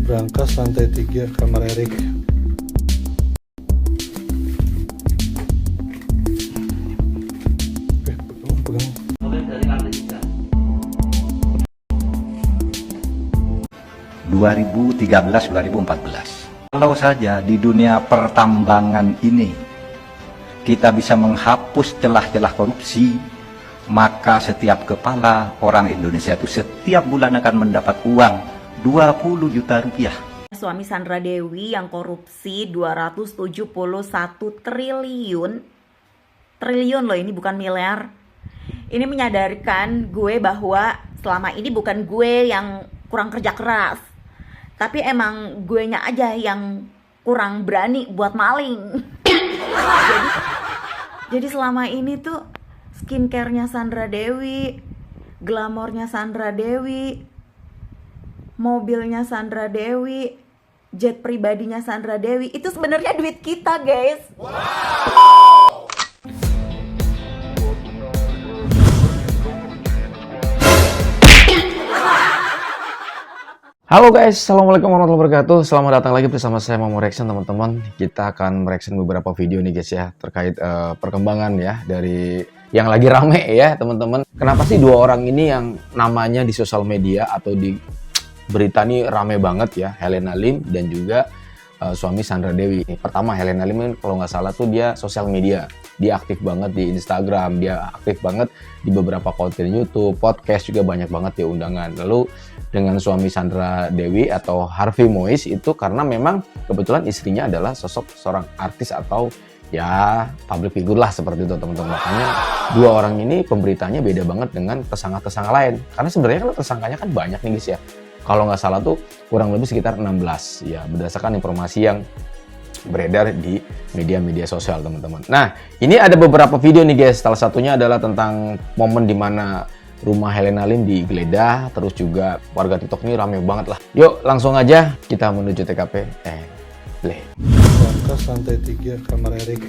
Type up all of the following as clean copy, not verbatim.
Berangkas lantai 3 kamar Erik. Pegang. 2013-2014. Kalau saja di dunia pertambangan ini kita bisa menghapus celah-celah korupsi, maka setiap kepala orang Indonesia itu setiap bulan akan mendapat uang 20 juta rupiah. Suami Sandra Dewi yang korupsi 271 triliun loh, ini bukan miliar. Ini menyadarkan gue bahwa selama ini bukan gue yang kurang kerja keras, tapi emang guenya aja yang kurang berani buat maling. jadi selama ini tuh skincare-nya Sandra Dewi, glamornya Sandra Dewi, mobilnya Sandra Dewi, jet pribadinya Sandra Dewi, itu sebenarnya duit kita, guys. Halo guys, assalamualaikum warahmatullahi wabarakatuh. Selamat datang lagi bersama saya Mamo Reaction, teman-teman. Kita akan mereaction beberapa video nih guys ya, terkait perkembangan ya dari yang lagi rame ya teman-teman. Kenapa sih dua orang ini yang namanya di sosial media atau di berita nih rame banget ya, Helena Lim dan juga suami Sandra Dewi. Pertama, Helena Lim kalau nggak salah tuh dia sosial media, dia aktif banget di Instagram, dia aktif banget di beberapa konten YouTube, podcast juga banyak banget ya undangan. Lalu dengan suami Sandra Dewi atau Harvey Mois itu karena memang kebetulan istrinya adalah sosok seorang artis atau ya public figure lah seperti itu teman-teman. Makanya dua orang ini pemberitanya beda banget dengan tersangka-tersangka lain. Karena sebenarnya kan tersangkanya kan banyak nih guys ya. Kalau nggak salah tuh kurang lebih sekitar 16 ya, berdasarkan informasi yang beredar di media-media sosial teman-teman. Nah, ini ada beberapa video nih guys. Salah satunya adalah tentang momen dimana rumah Helena Lim digeledah, terus juga warga TikTok ini rame banget lah. Yuk langsung aja kita menuju TKP. Play. Berangkas lantai 3 kamar Erik.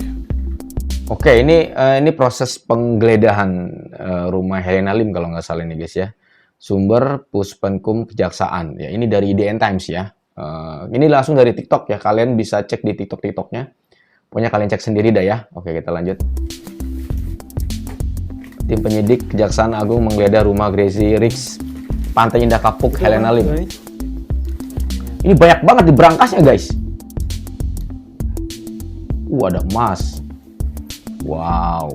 Oke, ini proses penggeledahan rumah Helena Lim kalau nggak salah ini guys ya. Sumber Puspenkum Kejaksaan. Ya, ini dari IDN Times ya. Ini langsung dari TikTok ya. Kalian bisa cek di TikToknya. Pokoknya kalian cek sendiri dah ya. Oke, kita lanjut. Tim penyidik Kejaksaan Agung menggeledah rumah Gracie Rix, Pantai Indah Kapuk, Helena Lim. Ini banyak banget di berangkasnya guys. Ada emas. Wow.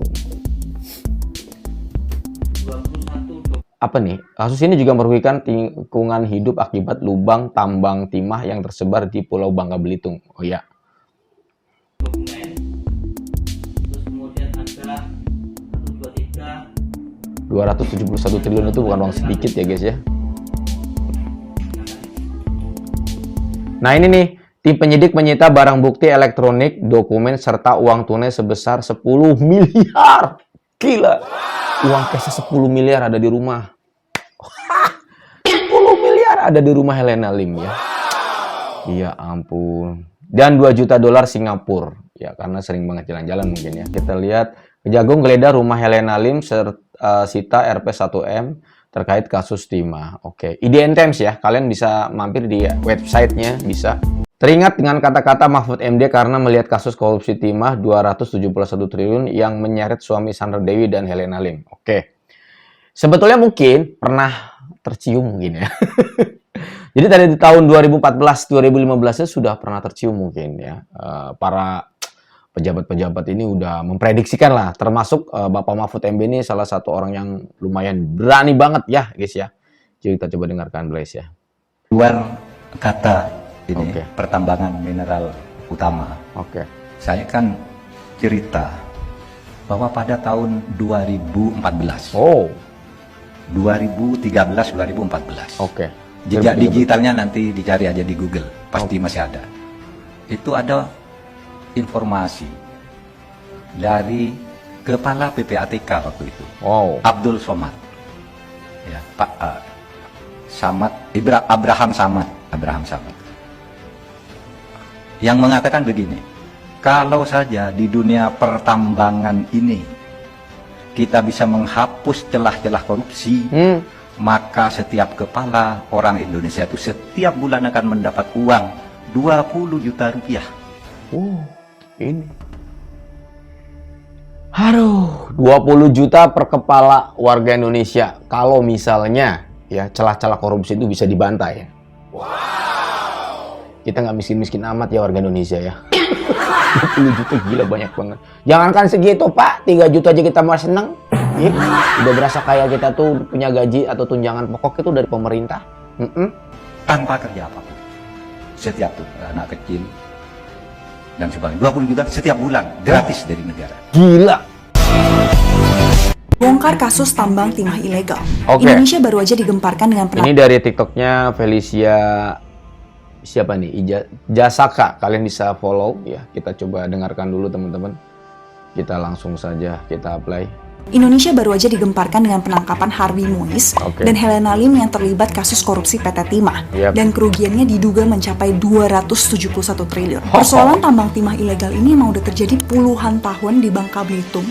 Apa nih? Kasus ini juga merugikan lingkungan hidup akibat lubang tambang timah yang tersebar di Pulau Bangka Belitung. Oh ya. Terus kemudian ada 271 triliun itu bukan uang sedikit ya guys ya. Nah ini nih, tim penyidik menyita barang bukti elektronik, dokumen serta uang tunai sebesar 10 miliar. Gila. Uang cashnya 10 miliar ada di rumah. 10 miliar ada di rumah Helena Lim ya. Iya ampun. Dan 2 juta dolar Singapura. Ya karena sering banget jalan-jalan mungkin ya. Kita lihat Kejagung geledah rumah Helena Lim sita Rp1M terkait kasus timah. Oke, IDN Times ya. Kalian bisa mampir di websitenya bisa. Teringat dengan kata-kata Mahfud MD karena melihat kasus korupsi timah 271 triliun yang menyeret suami Sandra Dewi dan Helena Lim. Oke. Sebetulnya mungkin pernah tercium mungkin ya. Jadi dari tahun 2014-2015 sudah pernah tercium mungkin ya. Para pejabat-pejabat ini udah memprediksikan lah, termasuk Bapak Mahfud MD ini salah satu orang yang lumayan berani banget ya guys ya. Jadi kita coba dengarkan guys ya. Luar kata ini pertambangan mineral utama. Saya kan cerita bahwa pada tahun 2014. 2013-2014. Jejak digitalnya nanti dicari aja di Google, pasti masih ada. Itu ada informasi dari kepala PPATK waktu itu, Abdul Somad, ya Pak Abraham Samad, yang mengatakan begini: kalau saja di dunia pertambangan ini kita bisa menghapus celah-celah korupsi, maka setiap kepala orang Indonesia itu setiap bulan akan mendapat uang 20 juta rupiah. Ini. Aduh, 20 juta per kepala warga Indonesia. Kalau misalnya ya celah-celah korupsi itu bisa dibantai ya. Kita nggak miskin-miskin amat ya warga Indonesia ya. 20 juta gila banyak banget. Jangankan segitu Pak, 3 juta aja kita mau seneng. Ya, udah berasa kayak kita tuh punya gaji atau tunjangan pokok itu dari pemerintah. Tanpa kerja apapun. Setiap tuh anak kecil dan sebagainya 20 juta setiap bulan gratis dari negara. Gila. Bongkar kasus tambang timah ilegal. Oke. Indonesia baru aja digemparkan dengan Ini dari TikToknya Felicia siapa nih? Jasaka. Kalian bisa follow ya. Kita coba dengarkan dulu teman-teman. Kita langsung saja kita apply. Indonesia baru aja digemparkan dengan penangkapan Harvey Mois dan Helena Lim yang terlibat kasus korupsi PT Timah. Dan kerugiannya diduga mencapai 271 triliun. Persoalan tambang timah ilegal ini emang udah terjadi puluhan tahun di Bangka Belitung.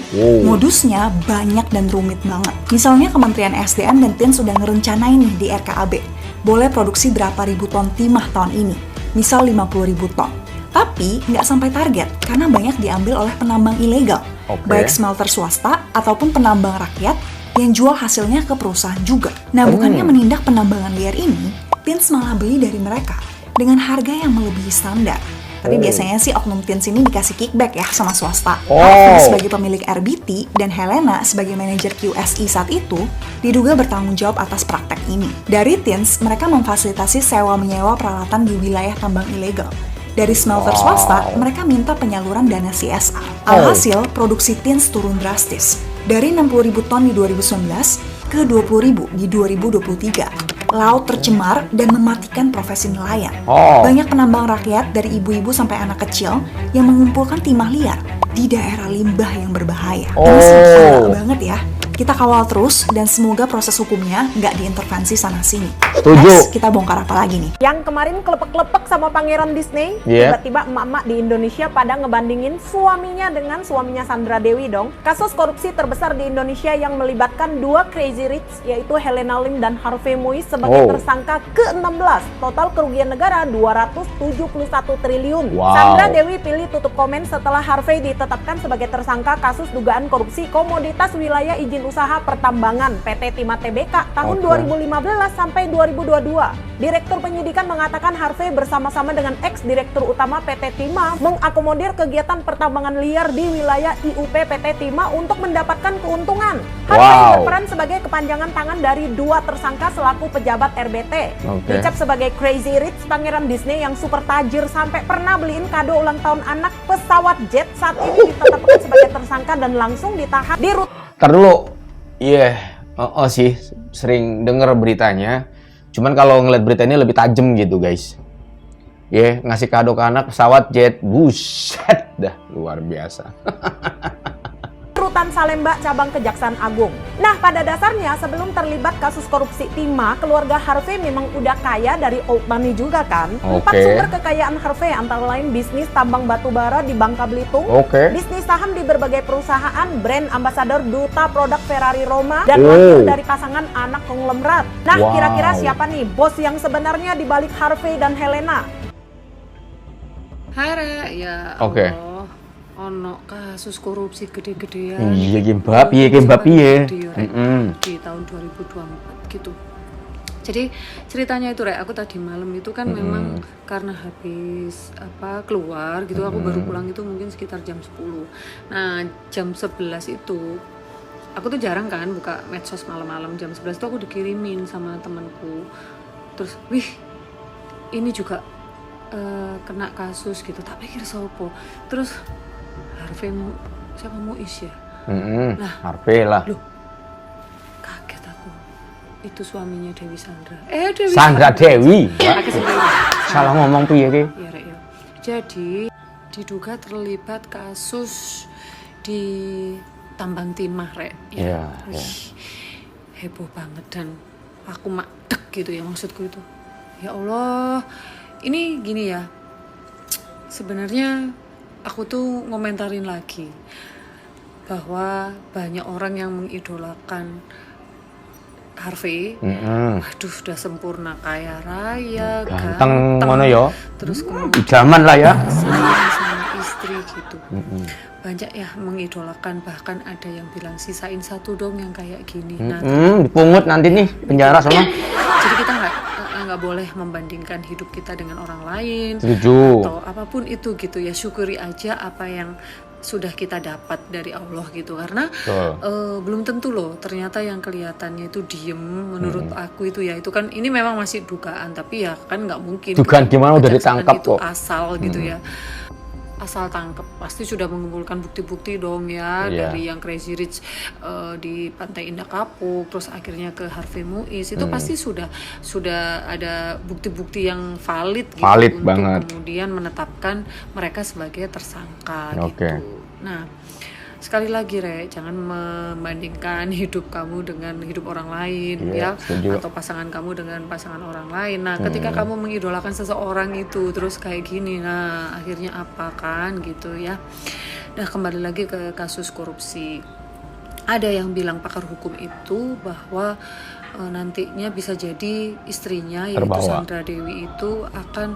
Modusnya banyak dan rumit banget. Misalnya Kementerian SDM dan TIN sudah ngerencanain nih di RKAB. Boleh produksi berapa ribu ton timah tahun ini. Misal 50.000 ton. Tapi nggak sampai target karena banyak diambil oleh penambang ilegal. Baik smelter swasta ataupun penambang rakyat yang jual hasilnya ke perusahaan juga. Nah, bukannya menindak penambangan liar ini, TINS malah beli dari mereka dengan harga yang melebihi standar. Tapi biasanya sih oknum TINS ini dikasih kickback ya sama swasta. Harvey sebagai pemilik RBT dan Helena sebagai manajer QSI saat itu diduga bertanggung jawab atas praktek ini. Dari TINS, mereka memfasilitasi sewa-menyewa peralatan di wilayah tambang ilegal. Dari smelter swasta, mereka minta penyaluran dana CSR. Alhasil, produksi TINS turun drastis. Dari 60.000 ton di 2019 ke 20.000 di 2023. Laut tercemar dan mematikan profesi nelayan. Banyak penambang rakyat dari ibu-ibu sampai anak kecil yang mengumpulkan timah liar di daerah limbah yang berbahaya. Ini sih gila banget ya. Kita kawal terus dan semoga proses hukumnya nggak diintervensi sana-sini. Next, kita bongkar apa lagi nih? Yang kemarin kelepek-kelepek sama Pangeran Disney, tiba-tiba emak-emak di Indonesia pada ngebandingin suaminya dengan suaminya Sandra Dewi dong. Kasus korupsi terbesar di Indonesia yang melibatkan dua crazy rich, yaitu Helena Lim dan Harvey Mois sebagai tersangka ke-16. Total kerugian negara 271 triliun. Sandra Dewi pilih tutup komen setelah Harvey ditetapkan sebagai tersangka kasus dugaan korupsi komoditas wilayah izin usaha pertambangan PT Timah Tbk tahun 2015 sampai 2022. Direktur penyidikan mengatakan Harvey bersama-sama dengan ex-direktur utama PT Timah mengakomodir kegiatan pertambangan liar di wilayah IUP PT Timah untuk mendapatkan keuntungan. Harvey berperan sebagai kepanjangan tangan dari dua tersangka selaku pejabat RBT. Dicap sebagai crazy rich Pangeran Disney yang super tajir sampai pernah beliin kado ulang tahun anak pesawat jet, saat ini ditetapkan sebagai tersangka dan langsung ditahan di dulu, sih sering denger beritanya. Cuman kalau ngeliat beritanya lebih tajam gitu guys. Ngasih kado ke anak pesawat jet, buset dah luar biasa. Rutan Salemba cabang Kejaksaan Agung. Nah, pada dasarnya sebelum terlibat kasus korupsi Timah, keluarga Harvey memang udah kaya dari old money juga kan. 4 sumber kekayaan Harvey antara lain bisnis tambang batubara di Bangka Belitung, bisnis saham di berbagai perusahaan, brand ambasador duta produk Ferrari Roma, dan wakil dari pasangan anak konglomerat. Nah, kira-kira siapa nih bos yang sebenarnya di balik Harvey dan Helena? Hare, ya Allah. Ono kasus korupsi gede-gedean. Di tahun 2024 gitu. Jadi ceritanya itu aku tadi malam itu kan memang karena habis keluar gitu, aku baru pulang itu mungkin sekitar jam 10. Nah, jam 11 itu aku tuh jarang kan buka medsos malam-malam. Jam 11 itu aku dikirimin sama temanku. Terus, ini juga kena kasus gitu. Tak pikir sopo. Terus Harvey siapa Mois ya? Nah, Harvey lah. Loh, kaget aku. Itu suaminya Dewi Sandra. Sandra Dewi. Salah ngomong piye ki? Ya, Rek ya. Jadi diduga terlibat kasus di tambang timah, Rek. Heboh banget dan aku makdek gitu ya maksudku itu. Ya Allah, ini gini ya. Sebenarnya aku tuh ngomentarin lagi bahwa banyak orang yang mengidolakan Harvey. Waduh, udah sempurna kaya raya, ganteng ngono yo. Terus kemudian zaman lah ya. sayang sama istri gitu. Banyak ya mengidolakan, bahkan ada yang bilang sisain satu dong yang kayak gini. Nah, dipungut nanti nih penjara sama. jadi kita nggak boleh membandingkan hidup kita dengan orang lain. Setuju. Atau apapun itu gitu ya, syukuri aja apa yang sudah kita dapat dari Allah gitu, karena belum tentu loh ternyata yang kelihatannya itu diem menurut aku itu ya, itu kan ini memang masih dugaan, tapi ya kan nggak mungkin dugaan gimana udah ditangkap itu kok asal gitu ya, asal tangkep pasti sudah mengumpulkan bukti-bukti dong ya, dari yang Crazy Rich di Pantai Indah Kapuk terus akhirnya ke Harvey Muiz itu pasti sudah ada bukti-bukti yang valid gitu untuk banget. Kemudian menetapkan mereka sebagai tersangka Oke. gitu. Nah, sekali lagi jangan membandingkan hidup kamu dengan hidup orang lain ya, atau pasangan kamu dengan pasangan orang lain. Nah, ketika kamu mengidolakan seseorang itu terus kayak gini, nah akhirnya apa kan gitu ya. Nah, kembali lagi ke kasus korupsi. Ada yang bilang pakar hukum itu bahwa nantinya bisa jadi istrinya yaitu Sandra Dewi itu akan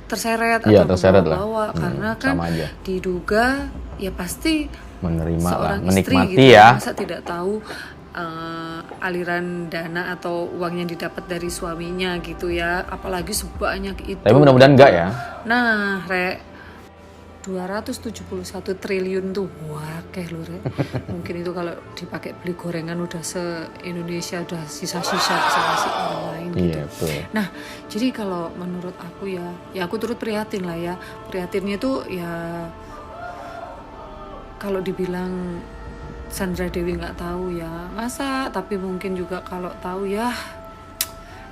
terseret atau terbawa karena kan diduga ya pasti menerima lah, menikmati gitu, ya. Masa tidak tahu aliran dana atau uang yang didapat dari suaminya gitu ya, apalagi sebanyak itu. Tapi mudah-mudahan enggak ya. Nah, 271 triliun tuh wah kayak lu mungkin itu kalau dipakai beli gorengan udah se-Indonesia udah sisa-sisa ngasih orang lain gitu. Betul. Nah, jadi kalau menurut aku ya aku turut prihatin lah ya. Prihatinnya tuh ya kalau dibilang Sandra Dewi nggak tahu ya masa, tapi mungkin juga kalau tahu ya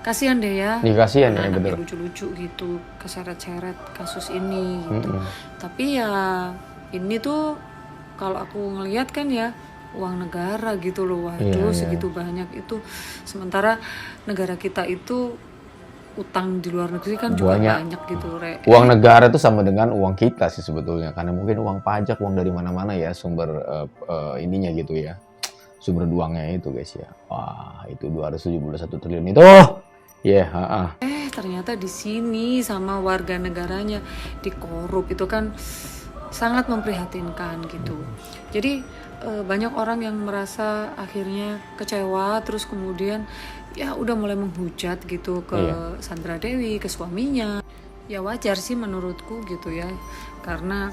kasihan deh ya. Kasihan ya, bener. Lucu-lucu gitu keseret-seret kasus ini gitu. Tapi ya ini tuh kalau aku ngelihat kan ya uang negara gitu loh. Waduh, segitu banyak itu. Sementara negara kita itu utang di luar negeri kan juga banyak gitu, Uang negara itu sama dengan uang kita sih sebetulnya, karena mungkin uang pajak, uang dari mana-mana ya sumber ininya gitu ya, sumber uangnya itu guys ya. Wah, itu 271 triliun itu. Ternyata di sini sama warga negaranya dikorup, itu kan sangat memprihatinkan gitu. Jadi banyak orang yang merasa akhirnya kecewa, terus kemudian ya udah mulai menghujat gitu ke Sandra Dewi, ke suaminya. Ya wajar sih menurutku gitu ya, karena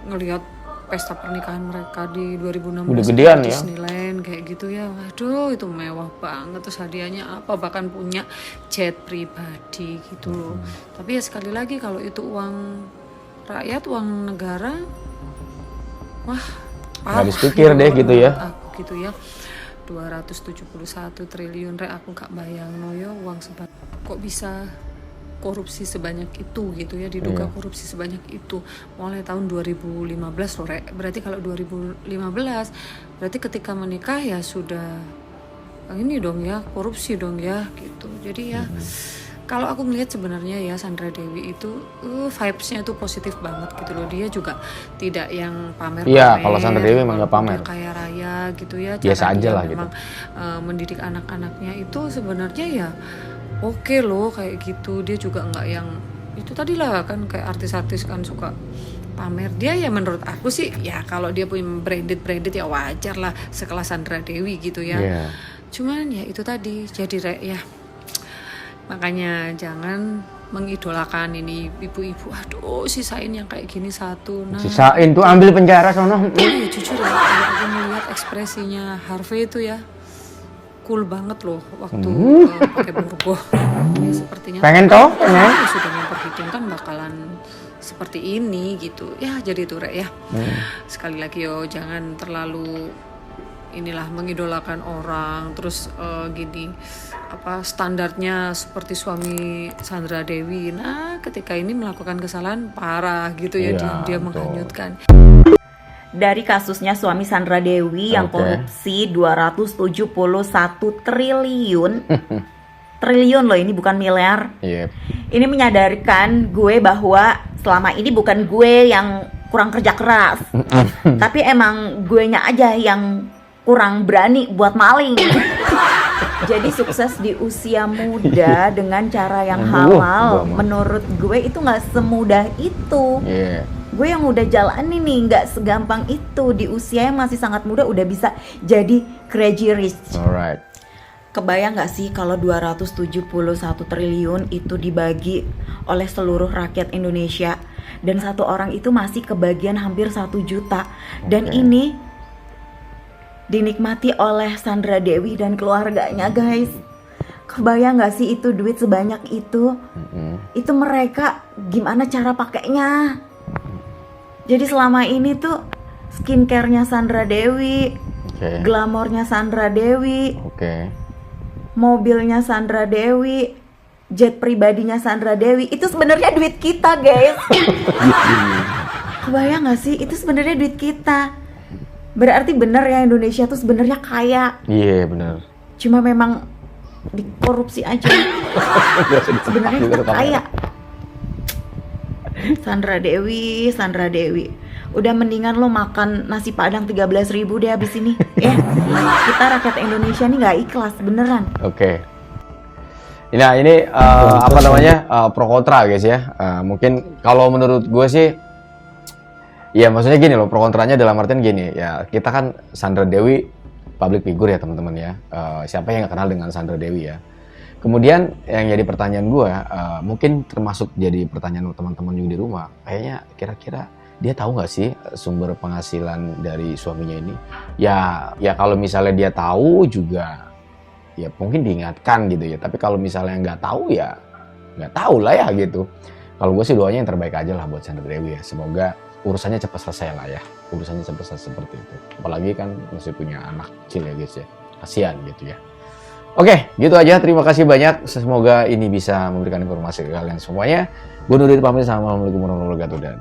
ngelihat pesta pernikahan mereka di 2016 udah gedean di ya, Disneyland kayak gitu ya, waduh itu mewah banget, terus hadiahnya apa, bahkan punya jet pribadi gitu loh. Tapi ya sekali lagi kalau itu uang rakyat, uang negara, wah habis pikir deh gitu ya. Aku gitu ya, 271 triliun aku gak bayang yo uang sebanyak, kok bisa korupsi sebanyak itu gitu ya, diduga korupsi sebanyak itu mulai tahun 2015 loh berarti kalau 2015 berarti ketika menikah ya sudah ini dong ya, korupsi dong ya gitu. Jadi ya kalau aku melihat sebenarnya ya Sandra Dewi itu vibes-nya itu positif banget gitu loh. Dia juga tidak yang pamer-pamer. Iya, kalau Sandra Dewi emang gak pamer. Kaya raya gitu ya. Biasa aja lah memang, gitu. Mendidik anak-anaknya itu sebenarnya ya oke loh kayak gitu. Dia juga nggak yang itu tadi lah kan kayak artis-artis kan suka pamer. Dia ya menurut aku sih ya kalau dia punya branded ya wajar lah sekelas Sandra Dewi gitu ya. Cuman ya itu tadi jadi ya. Makanya jangan mengidolakan ini ibu-ibu. Aduh, sisain yang kayak gini satu. Nah, sisain tuh ambil penjara sono. Ya jujur ya, kalau aku melihat ekspresinya Harvey itu ya cool banget loh waktu pakai burgo. Ya, sepertinya pengen toh? Ya, sudah memperhitungkan bakalan seperti ini gitu. Ya jadi itu ya. Sekali lagi jangan terlalu inilah mengidolakan orang terus gini standarnya seperti suami Sandra Dewi. Nah, ketika ini melakukan kesalahan parah gitu ya, dia menghanyutkan. Dari kasusnya suami Sandra Dewi yang korupsi 271 triliun. Triliun loh, ini bukan miliar. Ini menyadarkan gue bahwa selama ini bukan gue yang kurang kerja keras. Tapi emang guenya aja yang kurang berani buat maling. Jadi sukses di usia muda dengan cara yang Aduh, halal, gua mah. menurut gue itu nggak semudah itu. Iya. Gue yang udah jalanin nih nggak segampang itu, di usia yang masih sangat muda udah bisa jadi crazy rich. Alright. Kebayang nggak sih kalau 271 triliun itu dibagi oleh seluruh rakyat Indonesia dan satu orang itu masih kebagian hampir 1 juta, dan Oke. ini dinikmati oleh Sandra Dewi dan keluarganya, guys. Kebayang nggak sih itu duit sebanyak itu? Itu mereka gimana cara pakainya? Jadi selama ini tuh skincare-nya Sandra Dewi, Oke. glamornya Sandra Dewi, Oke. mobilnya Sandra Dewi, jet pribadinya Sandra Dewi, itu sebenarnya duit kita, guys. Kebayang nggak sih? Itu sebenarnya duit kita. Berarti bener ya Indonesia tuh sebenarnya kaya. Iya, benar. Cuma memang dikorupsi aja. Sebenarnya kita kaya. Sandra Dewi. Udah mendingan lo makan nasi padang 13.000 deh abis ini. Ya, kita rakyat Indonesia nih nggak ikhlas beneran. Oke. Nah ini apa namanya pro kontra guys ya. Mungkin kalau menurut gue sih, ya maksudnya gini loh, pro kontranya dalam artian gini ya, kita kan Sandra Dewi public figure ya teman-teman ya. Siapa yang nggak kenal dengan Sandra Dewi ya. Kemudian yang jadi pertanyaan gue, mungkin termasuk jadi pertanyaan teman-teman juga di rumah, kayaknya kira-kira dia tahu nggak sih sumber penghasilan dari suaminya ini? Ya kalau misalnya dia tahu juga, ya mungkin diingatkan gitu ya. Tapi kalau misalnya nggak tahu ya nggak tahu lah ya gitu. Kalau gue sih doanya yang terbaik aja lah buat Sandra Dewi ya. Semoga urusannya cepat selesai lah ya. Urusannya cepat selesai seperti itu. Apalagi kan masih punya anak kecil ya guys ya. Kasihan gitu ya. Oke, gitu aja. Terima kasih banyak. Semoga ini bisa memberikan informasi ke kalian semuanya. Gue Nurdin pamit. Assalamualaikum warahmatullahi wabarakatuh. Dan